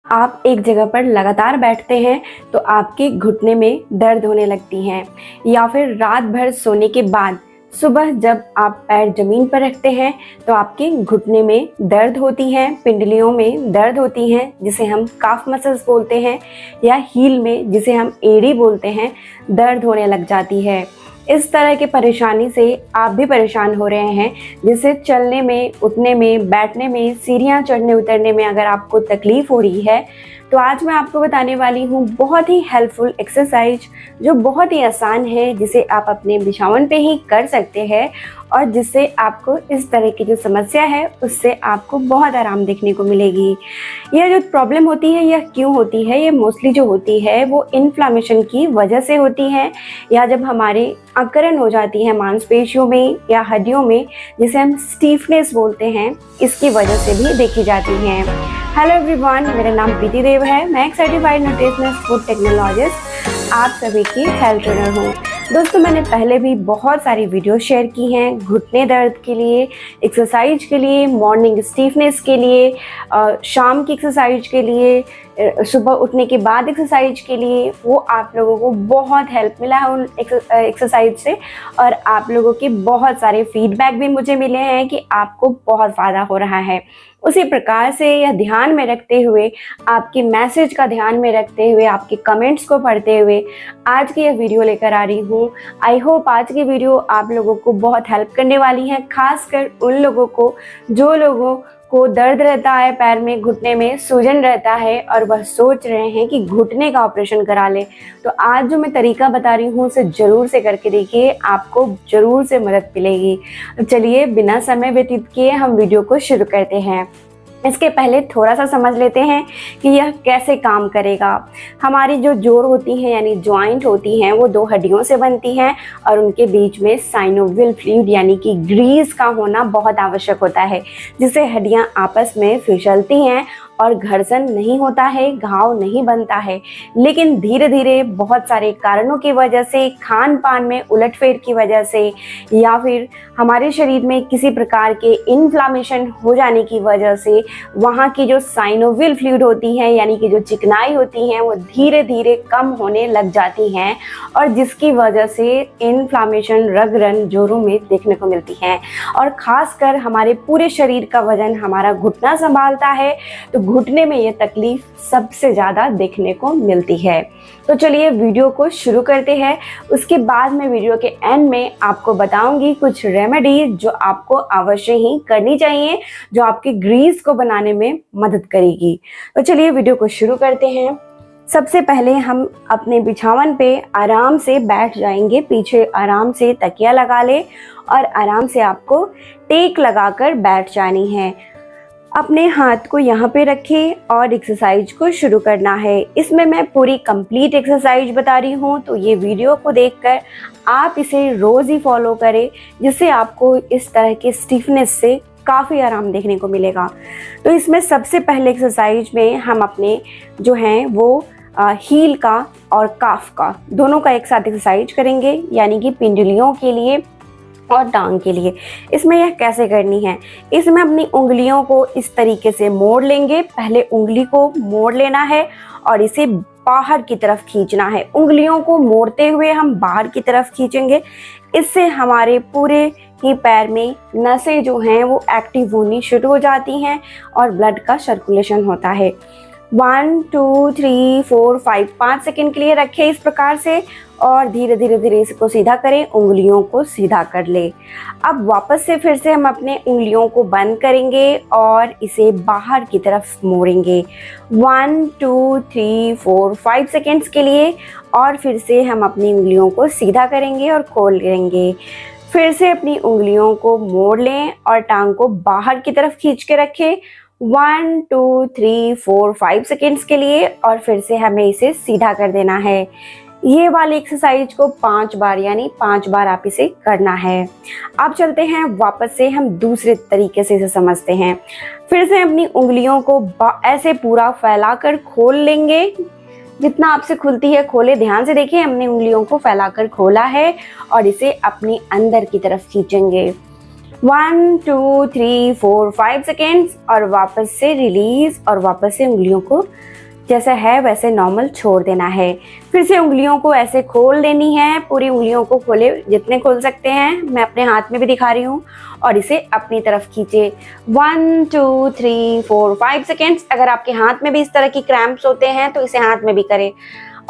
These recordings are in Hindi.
आप एक जगह पर लगातार बैठते हैं तो आपके घुटने में दर्द होने लगती हैं, या फिर रात भर सोने के बाद सुबह जब आप पैर जमीन पर रखते हैं तो आपके घुटने में दर्द होती हैं, पिंडलियों में दर्द होती हैं जिसे हम काफ मसल्स बोलते हैं, या हील में जिसे हम एड़ी बोलते हैं, दर्द होने लग जाती है। इस तरह की परेशानी से आप भी परेशान हो रहे हैं, जिससे चलने में, उठने में, बैठने में, सीढ़ियाँ चढ़ने उतरने में अगर आपको तकलीफ़ हो रही है, तो आज मैं आपको बताने वाली हूँ बहुत ही हेल्पफुल एक्सरसाइज जो बहुत ही आसान है, जिसे आप अपने बिछावन पे ही कर सकते हैं और जिससे आपको इस तरह की जो समस्या है उससे आपको बहुत आराम देखने को मिलेगी। यह जो प्रॉब्लम होती है यह क्यों होती है? ये मोस्टली जो होती है वो इन्फ्लामेशन की वजह से होती है, या जब हमारे अकड़न हो जाती है मांसपेशियों में या हड्डियों में, जिसे हम स्टीफनेस बोलते हैं, इसकी वजह से भी देखी जाती हैं। हेलो एवरीवन, मेरा नाम प्रीति देव है। मैं एक सर्टिफाइड न्यूट्रिशनिस्ट फूड टेक्नोलॉजिस्ट, आप सभी की हेल्थ ट्रेनर हूँ। दोस्तों, मैंने पहले भी बहुत सारी वीडियो शेयर की हैं घुटने दर्द के लिए, एक्सरसाइज के लिए, मॉर्निंग स्टीफनेस के लिए, शाम की एक्सरसाइज के लिए, सुबह उठने के बाद एक्सरसाइज के लिए। वो आप लोगों को बहुत हेल्प मिला है उन एक्सरसाइज से, और आप लोगों के बहुत सारे फीडबैक भी मुझे मिले हैं कि आपको बहुत फ़ायदा हो रहा है। उसी प्रकार से यह ध्यान में रखते हुए, आपके मैसेज का ध्यान में रखते हुए, आपके कमेंट्स को पढ़ते हुए आज की यह वीडियो लेकर आ रही हूँ। आई होप आज की वीडियो आप लोगों को बहुत हेल्प करने वाली है, खासकर उन लोगों को जो लोगों को दर्द रहता है, पैर में, घुटने में सूजन रहता है और वह सोच रहे हैं कि घुटने का ऑपरेशन करा ले। तो आज जो मैं तरीका बता रही हूँ उसे ज़रूर से करके देखिए, आपको ज़रूर से मदद मिलेगी। तो चलिए बिना समय व्यतीत किए हम वीडियो को शुरू करते हैं। इसके पहले थोड़ा सा समझ लेते हैं कि यह कैसे काम करेगा। हमारी जो जोड़ होती हैं यानी जॉइंट होती हैं वो दो हड्डियों से बनती हैं, और उनके बीच में साइनोवियल फ्लूइड यानी कि ग्रीस का होना बहुत आवश्यक होता है, जिससे हड्डियां आपस में फिसलती हैं और घर्षण नहीं होता है, घाव नहीं बनता है। लेकिन धीरे धीरे बहुत सारे कारणों की वजह से, खान पान में उलटफेर की वजह से, या फिर हमारे शरीर में किसी प्रकार के इन्फ्लामेशन हो जाने की वजह से वहाँ की जो साइनोवियल फ्लूइड होती है यानी कि जो चिकनाई होती हैं वो धीरे धीरे कम होने लग जाती हैं, और जिसकी वजह से इन्फ्लामेशन रग रन जोड़ों में देखने को मिलती है। और ख़ासकर हमारे पूरे शरीर का वजन हमारा घुटना संभालता है, तो घुटने में ये तकलीफ सबसे ज़्यादा देखने को मिलती है। तो चलिए वीडियो को शुरू करते हैं। उसके बाद मैं वीडियो के एंड में आपको बताऊंगी कुछ रेमेडी जो आपको अवश्य ही करनी चाहिए, जो आपके ग्रीस को बनाने में मदद करेगी। तो चलिए वीडियो को शुरू करते हैं। सबसे पहले हम अपने बिछावन पे आराम से बैठ जाएंगे, पीछे आराम से तकिया लगा ले और आराम से आपको टेक लगाकर बैठ जानी है। अपने हाथ को यहाँ पे रखें और एक्सरसाइज को शुरू करना है। इसमें मैं पूरी कंप्लीट एक्सरसाइज बता रही हूँ, तो ये वीडियो को देखकर आप इसे रोज़ ही फॉलो करें, जिससे आपको इस तरह के स्टिफनेस से काफ़ी आराम देखने को मिलेगा। तो इसमें सबसे पहले एक्सरसाइज में हम अपने जो हैं वो हील का और काफ का दोनों का एक साथ एक्सरसाइज करेंगे, यानी कि पिंडलियों के लिए और टांग के लिए। इसमें यह कैसे करनी है? इसमें अपनी उंगलियों को इस तरीके से मोड़ लेंगे। पहले उंगली को मोड़ लेना है और इसे बाहर की तरफ खींचना है। उंगलियों को मोड़ते हुए हम बाहर की तरफ खींचेंगे। इससे हमारे पूरे ही पैर में नसें जो हैं वो एक्टिव होनी शुरू हो जाती हैं और ब्लड का सर्कुलेशन होता है। 1 2 3 4 5 5 सेकेंड के लिए रखें इस प्रकार से, और धीरे धीरे धीरे इसको सीधा करें, उंगलियों को सीधा कर ले। अब वापस से फिर से हम अपने उंगलियों को बंद करेंगे और इसे बाहर की तरफ मोड़ेंगे 1 2 3 4 5 सेकेंड्स के लिए, और फिर से हम अपनी उंगलियों को सीधा करेंगे और खोल लेंगे। फिर से अपनी उंगलियों को मोड़ लें और टांग को बाहर की तरफ खींच के रखें 1 2 3 4 5 सेकेंड्स के लिए, और फिर से हमें इसे सीधा कर देना है। ये वाली एक्सरसाइज को 5 बार, यानी 5 बार आप इसे करना है। अब चलते हैं वापस से, हम दूसरे तरीके से इसे समझते हैं। फिर से अपनी उंगलियों को ऐसे पूरा फैलाकर खोल लेंगे, जितना आपसे खुलती है खोले। ध्यान से देखिए, हमने उंगलियों को फैलाकर खोला है और इसे अपने अंदर की तरफ खींचेंगे 1 2 3 4 5 सेकेंड्स, और वापस से रिलीज, और वापस से उंगलियों को जैसा है वैसे नॉर्मल छोड़ देना है। फिर से उंगलियों को ऐसे खोल लेनी है, पूरी उंगलियों को खोले जितने खोल सकते हैं, मैं अपने हाथ में भी दिखा रही हूँ, और इसे अपनी तरफ खींचे 1 2 3 4 5 सेकेंड्स। अगर आपके हाथ में भी इस तरह की क्रैम्प्स होते हैं तो इसे हाथ में भी करें,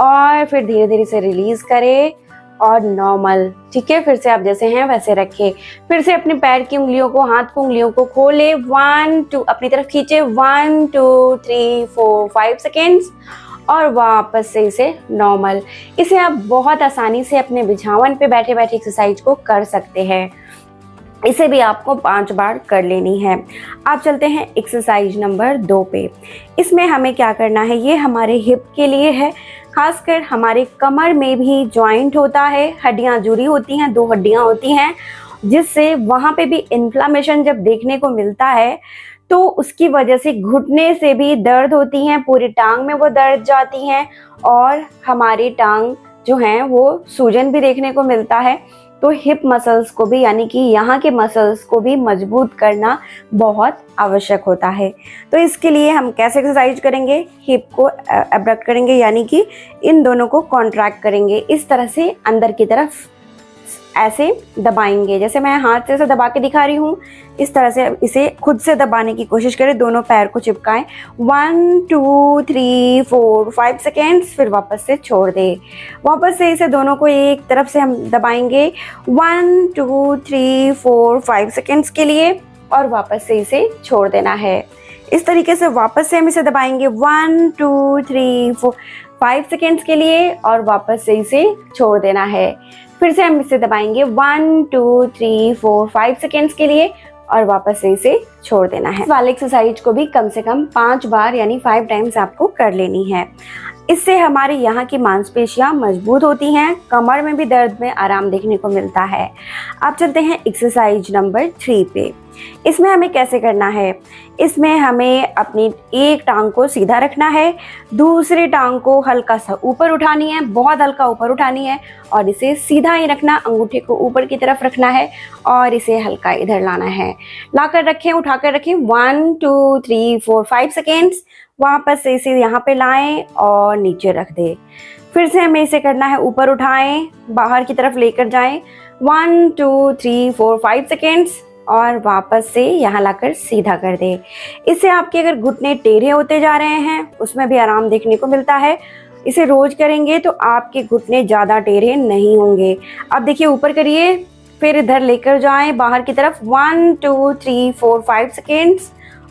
और फिर धीरे धीरे से रिलीज करें और नॉर्मल। ठीक है, फिर से आप जैसे हैं वैसे रखें। फिर से अपने पैर की उंगलियों को, हाथ को उंगलियों को खोले 1 2 अपनी तरफ खींचे 1 2 3 4 5 सेकेंड्स, और वापस से इसे नॉर्मल। इसे आप बहुत आसानी से अपने बिछावन पे बैठे बैठे एक्सरसाइज को कर सकते हैं। इसे भी आपको 5 बार कर लेनी है। आप चलते हैं एक्सरसाइज नंबर 2 पे। इसमें हमें क्या करना है, ये हमारे हिप के लिए है। खासकर हमारे कमर में भी जॉइंट होता है, हड्डियां जुड़ी होती हैं, 2 हड्डियां होती हैं, जिससे वहाँ पे भी इन्फ्लामेशन जब देखने को मिलता है तो उसकी वजह से घुटने से भी दर्द होती हैं, पूरी टांग में वो दर्द जाती हैं, और हमारी टांग जो हैं वो सूजन भी देखने को मिलता है। तो हिप मसल्स को भी, यानी कि यहाँ के मसल्स को भी मजबूत करना बहुत आवश्यक होता है। तो इसके लिए हम कैसे एक्सरसाइज करेंगे, हिप को एब्डक्ट करेंगे, यानी कि इन दोनों को कॉन्ट्रैक्ट करेंगे, इस तरह से अंदर की तरफ ऐसे दबाएंगे। जैसे मैं हाथ से इसे दबा के दिखा रही हूँ, इस तरह से इसे खुद से दबाने की कोशिश करें, दोनों पैर को चिपकाएं 1 2 3 4 5 सेकेंड्स, फिर वापस से छोड़ दें। वापस से इसे दोनों को एक तरफ से हम दबाएंगे 1 2 3 4 5 सेकेंड्स के लिए, और वापस से इसे छोड़ देना है। इस तरीके से वापस से हम इसे दबाएंगे 1 2 3 4 5 सेकेंड्स के लिए, और वापस से इसे छोड़ देना है। फिर से हम इसे दबाएंगे 1 2 3 4 5 सेकेंड्स के लिए, और वापस से इसे छोड़ देना है। इस वाले एक्सरसाइज को भी कम से कम 5 बार यानी 5 टाइम्स आपको कर लेनी है। इससे हमारे यहाँ की मांसपेशियाँ मजबूत होती हैं, कमर में भी दर्द में आराम देखने को मिलता है। अब चलते हैं एक्सरसाइज नंबर 3 पे। इसमें हमें कैसे करना है, इसमें हमें अपनी एक टांग को सीधा रखना है, दूसरी टांग को हल्का सा ऊपर उठानी है, बहुत हल्का ऊपर उठानी है, और इसे सीधा ही रखना, अंगूठे को ऊपर की तरफ रखना है, और इसे हल्का इधर लाना है। लाकर रखें, उठाकर रखें 1 2 3 4 5 सेकेंड्स। वापस से इसे यहाँ पे लाएं और नीचे रख दें। फिर से हमें इसे करना है, ऊपर उठाएं, बाहर की तरफ लेकर जाएं 1 2 3 4 5 सेकेंड्स, और वापस से यहाँ लाकर सीधा कर दे। इससे आपके अगर घुटने टेढ़े होते जा रहे हैं उसमें भी आराम देखने को मिलता है। इसे रोज करेंगे तो आपके घुटने ज़्यादा टेढ़े नहीं होंगे। अब देखिए, ऊपर करिए, फिर इधर लेकर जाएं बाहर की तरफ 1 2 3 4 5 सेकेंड्स,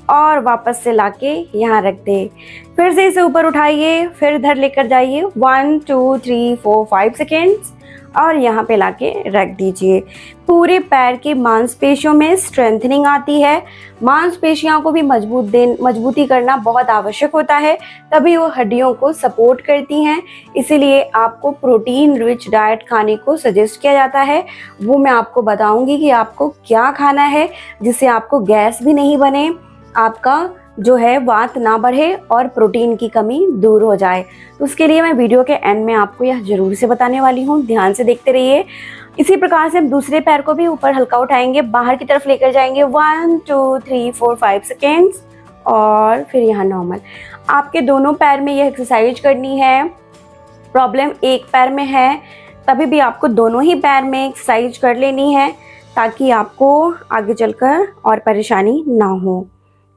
और वापस से लाके यहाँ रख दे। फिर से इसे ऊपर उठाइए, फिर इधर लेकर जाइए 1 2 3 4 5 सेकेंड्स, और यहाँ पे लाके रख दीजिए। पूरे पैर की मांसपेशियों में स्ट्रेंथनिंग आती है। मांसपेशियों को भी मजबूती करना बहुत आवश्यक होता है, तभी वो हड्डियों को सपोर्ट करती हैं। इसीलिए आपको प्रोटीन रिच डाइट खाने को सजेस्ट किया जाता है। वो मैं आपको बताऊंगी कि आपको क्या खाना है, जिससे आपको गैस भी नहीं बने, आपका जो है वात ना बढ़े, और प्रोटीन की कमी दूर हो जाए। तो उसके लिए मैं वीडियो के एंड में आपको यह जरूर से बताने वाली हूँ, ध्यान से देखते रहिए। इसी प्रकार से हम दूसरे पैर को भी ऊपर हल्का उठाएंगे, बाहर की तरफ लेकर जाएंगे 1 2 3 4 5 सेकेंड्स, और फिर यहाँ नॉर्मल। आपके दोनों पैर में यह एक्सरसाइज करनी है। प्रॉब्लम एक पैर में है, तभी भी आपको दोनों ही पैर में एक्सरसाइज कर लेनी है, ताकि आपको आगे चलकर और परेशानी ना हो।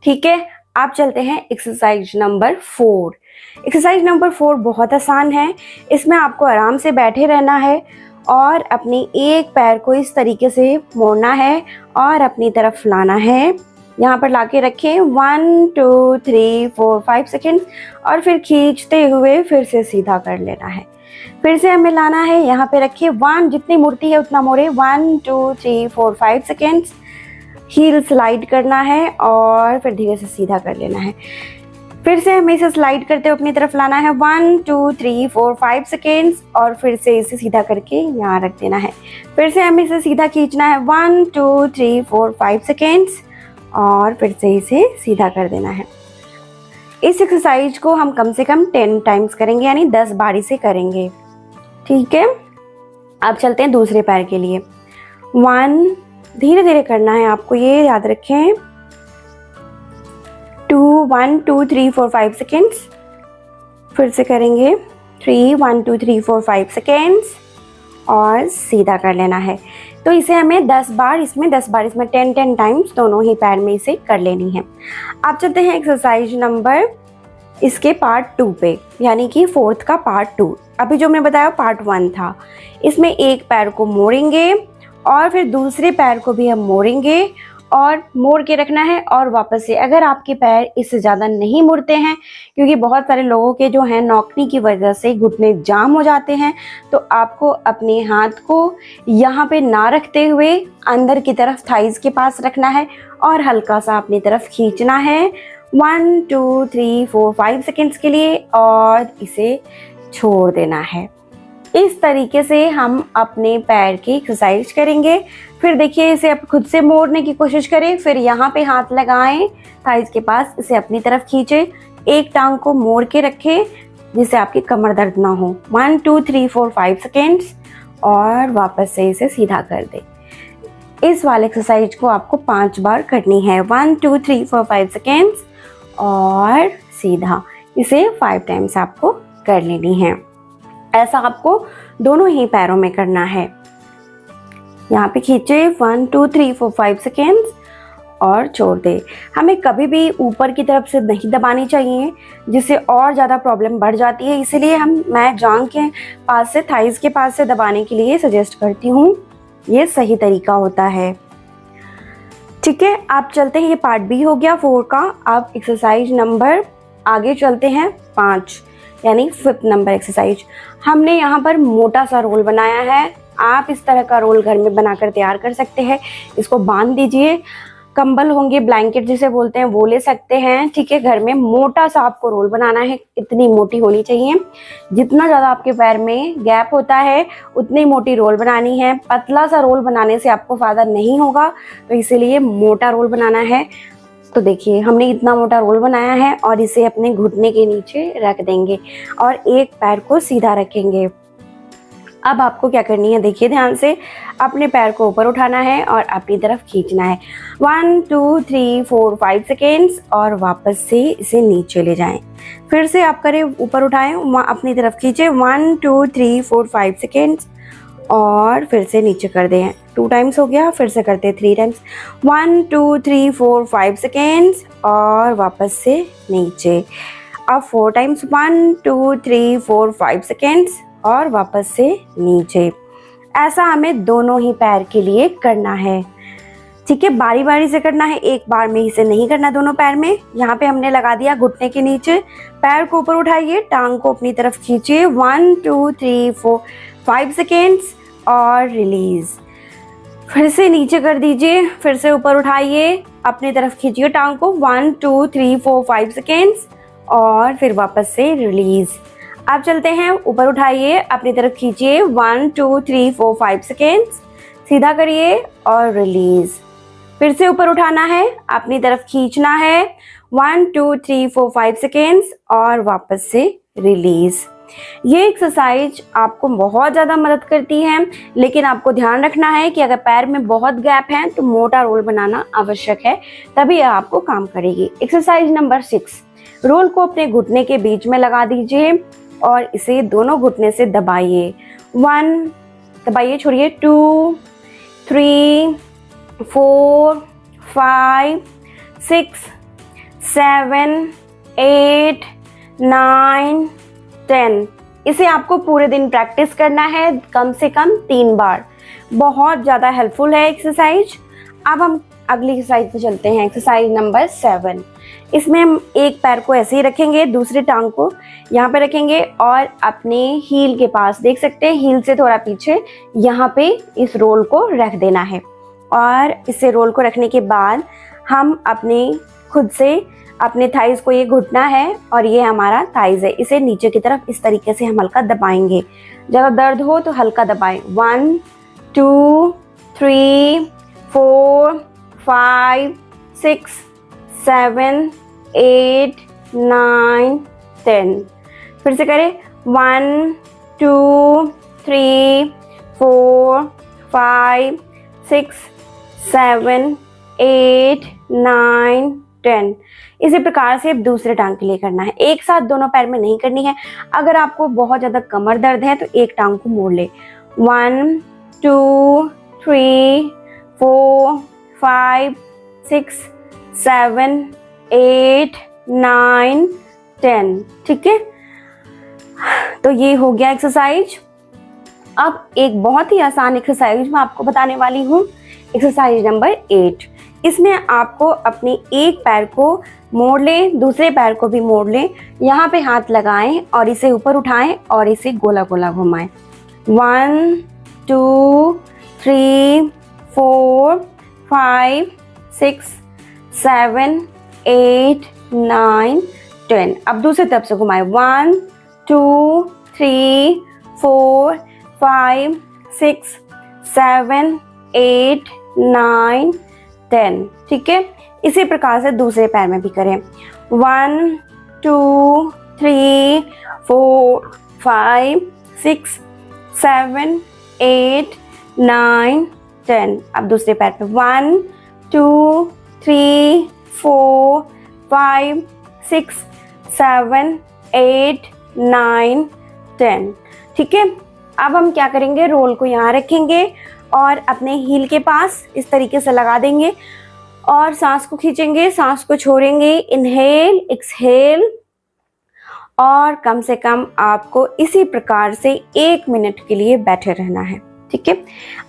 ठीक है, आप चलते हैं एक्सरसाइज नंबर 4। एक्सरसाइज नंबर 4 बहुत आसान है। इसमें आपको आराम से बैठे रहना है, और अपनी एक पैर को इस तरीके से मोड़ना है और अपनी तरफ लाना है। यहाँ पर लाके रखें 1 2 3 4 5 सेकेंड, और फिर खींचते हुए फिर से सीधा कर लेना है। फिर से हमें लाना है, यहाँ पे रखिए 1, जितनी मूर्ति है उतना मोड़े 1 2 3 4 5 सेकेंड्स। हील स्लाइड करना है और फिर धीरे से सीधा कर लेना है। फिर से हमें इसे स्लाइड करते हुए अपनी तरफ लाना है 1 2 3 4 5 सेकेंड्स, और फिर से इसे सीधा करके यहाँ रख देना है। फिर से हमें इसे सीधा खींचना है 1 2 3 4 5 सेकेंड्स, और फिर से इसे सीधा कर देना है। इस एक्सरसाइज को हम कम से कम 10 टाइम्स करेंगे, यानी 10 बारी से करेंगे। ठीक है, अब चलते हैं दूसरे पैर के लिए। 1, धीरे धीरे करना है आपको, ये याद रखें। 2 1 2 3 4 5 सेकेंड्स, फिर से करेंगे 3 1 2 3 4 5 सेकेंड्स और सीधा कर लेना है। तो इसे हमें 10 बार इसमें 10 टाइम्स दोनों ही पैर में इसे कर लेनी है। अब चलते हैं एक्सरसाइज नंबर इसके पार्ट 2 पे, यानी कि 4th का पार्ट 2। अभी जो मैं बताया पार्ट 1 था। इसमें एक पैर को मोड़ेंगे और फिर दूसरे पैर को भी हम मोड़ेंगे और मोड़ के रखना है और वापस से। अगर आपके पैर इससे ज़्यादा नहीं मुड़ते हैं, क्योंकि बहुत सारे लोगों के जो हैं नौकनी की वजह से घुटने जाम हो जाते हैं, तो आपको अपने हाथ को यहाँ पे ना रखते हुए अंदर की तरफ थाइज के पास रखना है और हल्का सा अपनी तरफ खींचना है 1 2 3 4 5 सेकेंड्स के लिए और इसे छोड़ देना है। इस तरीके से हम अपने पैर की एक्सरसाइज करेंगे। फिर देखिए, इसे आप खुद से मोड़ने की कोशिश करें, फिर यहाँ पे हाथ लगाएं थाइज के पास, इसे अपनी तरफ खींचे, एक टांग को मोड़ के रखें जिससे आपकी कमर दर्द ना हो। 1 2 3 4 5 सेकेंड्स और वापस से इसे सीधा कर दें। इस वाले एक्सरसाइज को आपको 5 बार करनी है। 1 2 3 4 5 सेकेंड्स और सीधा, इसे 5 टाइम्स आपको कर लेनी है। ऐसा आपको दोनों ही पैरों में करना है। यहाँ पे खींचे 1 2 3 4 5 सेकेंड्स और छोड़ दे। हमें कभी भी ऊपर की तरफ से नहीं दबानी चाहिए, जिससे और ज़्यादा प्रॉब्लम बढ़ जाती है। इसीलिए मैं जांघ के पास से, थाइज के पास से दबाने के लिए सजेस्ट करती हूँ। ये सही तरीका होता है। ठीक है, आप चलते हैं, ये पार्ट बी हो गया 4 का। अब एक्सरसाइज नंबर आगे चलते हैं 5, यानी 5th नंबर एक्सरसाइज। हमने यहाँ पर मोटा सा रोल बनाया है। आप इस तरह का रोल घर में बनाकर तैयार कर सकते हैं। इसको बांध दीजिए, कंबल होंगे, ब्लैंकेट जिसे बोलते हैं, वो ले सकते हैं। ठीक है, घर में मोटा सा आपको रोल बनाना है। इतनी मोटी होनी चाहिए, जितना ज़्यादा आपके पैर में गैप होता है उतनी मोटी रोल बनानी है। पतला सा रोल बनाने से आपको फ़ायदा नहीं होगा, तो इसीलिए मोटा रोल बनाना है। तो देखिए, हमने इतना मोटा रोल बनाया है और इसे अपने घुटने के नीचे रख देंगे और एक पैर को सीधा रखेंगे। अब आपको क्या करनी है, देखिए ध्यान से, अपने पैर को ऊपर उठाना है और अपनी तरफ खींचना है 1 2 3 4 5 सेकेंड्स और वापस से इसे नीचे ले जाएं। फिर से आप करें, ऊपर उठाएं, अपनी तरफ खींचे 1 2 3 4 5 सेकेंड्स और फिर से नीचे कर दें। 2 टाइम्स हो गया, फिर से करते हैं 3 टाइम्स। 1 2 3 4 5 सेकेंड्स और वापस से नीचे। अब 4 टाइम्स, 1 2 3 4 5 सेकेंड्स और वापस से नीचे। ऐसा हमें दोनों ही पैर के लिए करना है। ठीक है, बारी बारी से करना है, एक बार में इसे नहीं करना दोनों पैर में। यहाँ पे हमने लगा दिया घुटने के नीचे, पैर को ऊपर उठाइए, टांग को अपनी तरफ खींचिए 1 2 3 4 5 सेकेंड्स और रिलीज। फिर से नीचे कर दीजिए, फिर से ऊपर उठाइए, अपनी तरफ खींचिए टांग को 1 2 3 4 5 सेकेंड्स और फिर वापस से रिलीज। अब चलते हैं, ऊपर उठाइए, अपनी तरफ खींचिए 1 2 3 4 5 सेकेंड्स, सीधा करिए और रिलीज। फिर से ऊपर उठाना है, अपनी तरफ खींचना है 1 2 3 4 5 सेकेंड्स और वापस से रिलीज। ये एक्सरसाइज आपको बहुत ज़्यादा मदद करती है, लेकिन आपको ध्यान रखना है कि अगर पैर में बहुत गैप है तो मोटा रोल बनाना आवश्यक है, तभी यह आपको काम करेगी। एक्सरसाइज नंबर 6, रोल को अपने घुटने के बीच में लगा दीजिए और इसे दोनों घुटने से दबाइए। 1 दबाइए, छोड़िए, 2 3 4 5 6 7 8 9 10। इसे आपको पूरे दिन प्रैक्टिस करना है, कम से कम 3 बार। बहुत ज़्यादा हेल्पफुल है एक्सरसाइज। अब हम अगली एक्सरसाइज पे चलते हैं, एक्सरसाइज नंबर 7। इसमें हम एक पैर को ऐसे ही रखेंगे, दूसरी टांग को यहाँ पे रखेंगे और अपने हील के पास, देख सकते हैं हील से थोड़ा पीछे, यहाँ पे इस रोल को रख देना है। और इसे रोल को रखने के बाद हम खुद से अपने थाइज को, ये घुटना है और ये हमारा थाइज है, इसे नीचे की तरफ इस तरीके से हम हल्का दबाएंगे। ज़्यादा दर्द हो तो हल्का दबाएं। 1 2 3 4 5 6 7 8 9 10। फिर से करें 1 2 3 4 5 6 7 8 9 10। इसी प्रकार से अब दूसरे टांग के लिए करना है, एक साथ दोनों पैर में नहीं करनी है। अगर आपको बहुत ज़्यादा कमर दर्द है तो एक टांग को मोड़ ले। 1 2 3 4 5 6 7 8 9 10। ठीक है, तो ये हो गया एक्सरसाइज। अब एक बहुत ही आसान एक्सरसाइज मैं आपको बताने वाली हूँ, एक्सरसाइज नंबर 8। इसमें आपको अपने एक पैर को मोड़ लें, दूसरे पैर को भी मोड़ लें, यहाँ पे हाथ लगाएं और इसे ऊपर उठाएं और इसे गोला गोला घुमाएं। 1 2 3 4 5 6 7 8 9 10। अब दूसरी तरफ से घुमाएं। 1 2 3 4 5 6 7 8 9 10। ठीक है, इसी प्रकार से दूसरे पैर में भी करें। 1 2 3 4 5 6 7 8 9 10। अब दूसरे पैर पे 1 2 3 4 5 6 7 8 9 10। ठीक है, अब हम क्या करेंगे, रोल को यहाँ रखेंगे और अपने हील के पास इस तरीके से लगा देंगे और सांस को खींचेंगे, सांस को छोड़ेंगे। इनहेल एक्सहेल, और कम से कम आपको इसी प्रकार से 1 मिनट के लिए बैठे रहना है। ठीक है,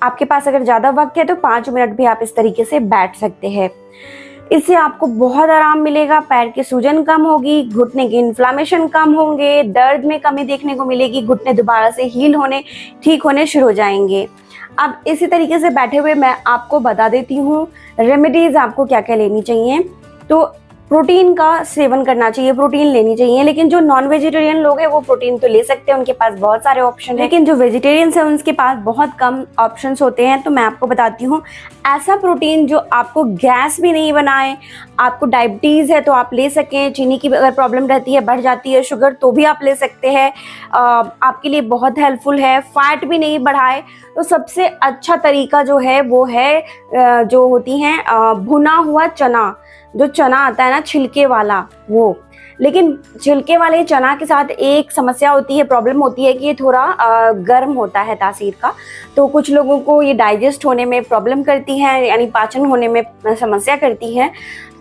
आपके पास अगर ज़्यादा वक्त है तो 5 मिनट भी आप इस तरीके से बैठ सकते हैं। इससे आपको बहुत आराम मिलेगा, पैर की सूजन कम होगी, घुटने की इन्फ्लामेशन कम होंगे, दर्द में कमी देखने को मिलेगी, घुटने दोबारा से हील होने ठीक होने शुरू हो जाएंगे। अब इसी तरीके से बैठे हुए मैं आपको बता देती हूँ रेमेडीज आपको क्या क्या लेनी चाहिए। तो प्रोटीन का सेवन करना चाहिए, प्रोटीन लेनी चाहिए, लेकिन जो नॉन वेजिटेरियन लोग हैं वो प्रोटीन तो ले सकते हैं, उनके पास बहुत सारे ऑप्शन हैं, लेकिन जो वेजिटेरियंस हैं उनके पास बहुत कम ऑप्शंस होते हैं। तो मैं आपको बताती हूँ ऐसा प्रोटीन जो आपको गैस भी नहीं बनाए, आपको डायबिटीज़ है तो आप ले सकें, चीनी की अगर प्रॉब्लम रहती है, बढ़ जाती है शुगर, तो भी आप ले सकते हैं, आपके लिए बहुत हेल्पफुल है, फैट भी नहीं बढ़ाए। तो सबसे अच्छा तरीका जो है वो है जो होती हैं भुना हुआ चना, जो चना आता है ना छिलके वाला वो। लेकिन छिलके वाले चना के साथ एक समस्या होती है, प्रॉब्लम होती है कि ये थोड़ा गर्म होता है तासीर का, तो कुछ लोगों को ये डाइजेस्ट होने में प्रॉब्लम करती है, यानी पाचन होने में समस्या करती है।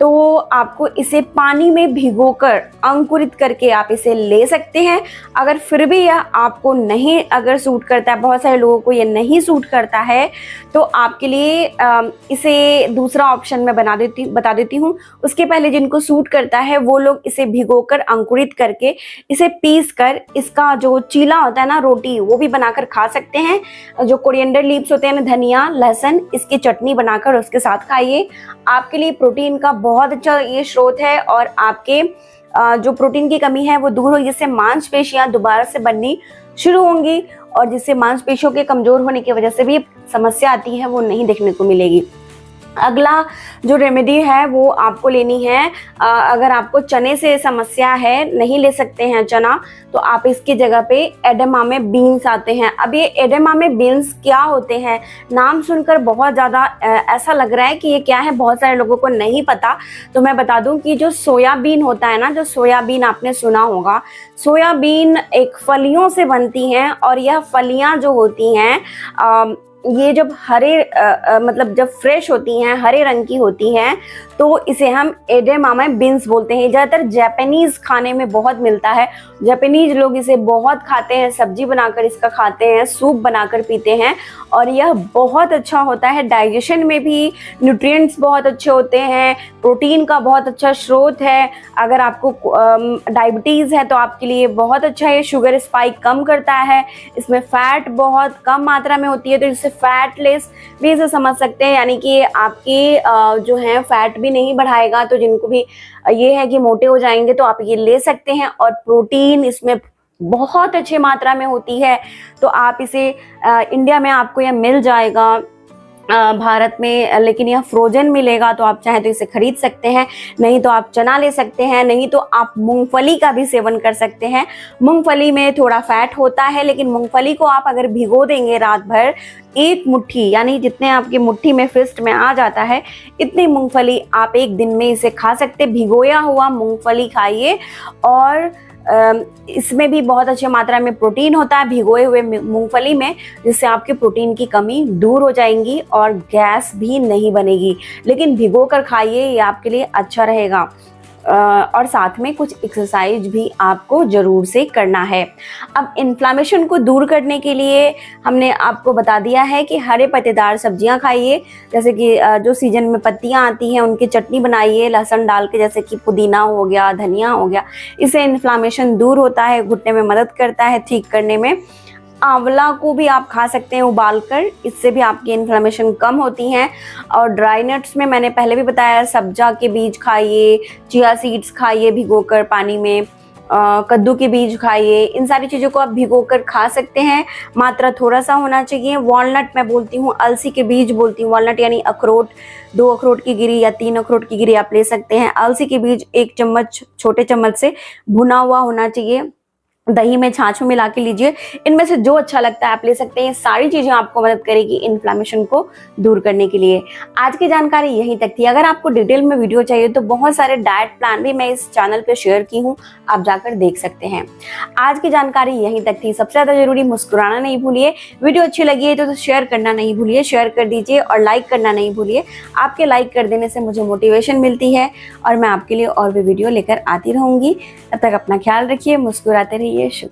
तो आपको इसे पानी में भिगोकर अंकुरित करके आप इसे ले सकते हैं। अगर फिर भी यह आपको नहीं अगर सूट करता है, बहुत सारे लोगों को ये नहीं सूट करता है, तो आपके लिए इसे दूसरा ऑप्शन मैं बता देती हूँ। उसके पहले जिनको सूट करता है वो लोग इसे भिगोकर अंकुरित करके इसे पीस कर इसका जो चीला होता है ना, रोटी, वो भी बनाकर खा सकते हैं। जो कोरिएंडर लीव्स होते हैं ना, धनिया लहसुन, इसकी चटनी बनाकर उसके साथ खाइए। आपके लिए प्रोटीन का बहुत अच्छा ये स्रोत है और आपके जो प्रोटीन की कमी है वो दूर होगी, जिससे मांसपेशियां दोबारा से बननी शुरू होंगी और जिससे मांसपेशियों के कमजोर होने की वजह से भी समस्या आती है वो नहीं देखने को मिलेगी। अगला जो रेमेडी है वो आपको लेनी है, अगर आपको चने से समस्या है, नहीं ले सकते हैं चना, तो आप इसकी जगह पे एडेमामे बीन्स आते हैं। अब ये एडेमामे बीन्स क्या होते हैं, नाम सुनकर बहुत ज़्यादा ऐसा लग रहा है कि ये क्या है, बहुत सारे लोगों को नहीं पता। तो मैं बता दूं कि जो सोयाबीन होता है ना, जो सोयाबीन आपने सुना होगा, सोयाबीन एक फलियों से बनती हैं और यह फलियां जो होती हैं ये जब हरे मतलब जब फ्रेश होती हैं, हरे रंग की होती हैं, तो इसे हम एडेमामे बीन्स बोलते हैं। ज़्यादातर जापानीज़ खाने में बहुत मिलता है, जापानीज लोग इसे बहुत खाते हैं, सब्जी बनाकर इसका खाते हैं, सूप बनाकर पीते हैं और यह बहुत अच्छा होता है। डाइजेशन में भी न्यूट्रिएंट्स बहुत अच्छे होते हैं, प्रोटीन का बहुत अच्छा स्रोत है। अगर आपको डायबिटीज़ है तो आपके लिए बहुत अच्छा है, शुगर स्पाइक कम करता है, इसमें फैट बहुत कम मात्रा में होती है, तो इससे फैटलेस भी इसे समझ सकते हैं, यानी कि आपकी जो है फैट भी नहीं बढ़ाएगा। तो जिनको भी ये है कि मोटे हो जाएंगे तो आप ये ले सकते हैं और प्रोटीन इसमें बहुत अच्छी मात्रा में होती है। तो आप इसे इंडिया में आपको यह मिल जाएगा, भारत में, लेकिन यह फ्रोजन मिलेगा, तो आप चाहें तो इसे खरीद सकते हैं। नहीं तो आप चना ले सकते हैं, नहीं तो आप मूंगफली का भी सेवन कर सकते हैं। मूंगफली में थोड़ा फैट होता है, लेकिन मूंगफली को आप अगर भिगो देंगे रात भर, एक मुट्ठी यानी जितने आपकी मुट्ठी में फिस्ट में आ जाता है इतनी मूंगफली आप एक दिन में इसे खा सकते। भिगोया हुआ मूंगफली खाइए, और इसमें भी बहुत अच्छी मात्रा में प्रोटीन होता है भिगोए हुए मूंगफली में, जिससे आपके प्रोटीन की कमी दूर हो जाएगी और गैस भी नहीं बनेगी। लेकिन भिगो कर खाइए, ये आपके लिए अच्छा रहेगा। और साथ में कुछ एक्सरसाइज भी आपको ज़रूर से करना है। अब इन्फ्लामेशन को दूर करने के लिए हमने आपको बता दिया है कि हरे पत्तेदार सब्जियां खाइए, जैसे कि जो सीजन में पत्तियां आती हैं उनकी चटनी बनाइए लहसुन डाल के, जैसे कि पुदीना हो गया, धनिया हो गया। इससे इन्फ्लामेशन दूर होता है, घुटने में मदद करता है ठीक करने में। आंवला को भी आप खा सकते हैं उबालकर, इससे भी आपकी इन्फ्लेमेशन कम होती हैं। और ड्राई नट्स में मैंने पहले भी बताया, सब्जा के बीज खाइए, चिया सीड्स खाइए भिगोकर पानी में, कद्दू के बीज खाइए। इन सारी चीज़ों को आप भिगोकर खा सकते हैं, मात्रा थोड़ा सा होना चाहिए। वॉलनट मैं बोलती हूँ, अलसी के बीज बोलती हूँ। वॉलनट यानी अखरोट, 2 अखरोट की गिरी या 3 अखरोट की गिरी आप ले सकते हैं। अलसी के बीज 1 चम्मच छोटे चम्मच से भुना हुआ होना चाहिए, दही में छाछ में मिला के लीजिए। इनमें से जो अच्छा लगता है आप ले सकते हैं। ये सारी चीज़ें आपको मदद करेगी इन्फ्लेमेशन को दूर करने के लिए। आज की जानकारी यहीं तक थी। अगर आपको डिटेल में वीडियो चाहिए तो बहुत सारे डाइट प्लान भी मैं इस चैनल पे शेयर की हूँ, आप जाकर देख सकते हैं। आज की जानकारी यहीं तक थी। सबसे ज़्यादा जरूरी मुस्कुराना नहीं भूलिए। वीडियो अच्छी लगी है तो शेयर करना नहीं भूलिए, शेयर कर दीजिए और लाइक करना नहीं भूलिए। आपके लाइक कर देने से मुझे मोटिवेशन मिलती है और मैं आपके लिए और भी वीडियो लेकर आती रहूँगी। तब तक अपना ख्याल रखिए, मुस्कुराते रहिए। शुक्रिया।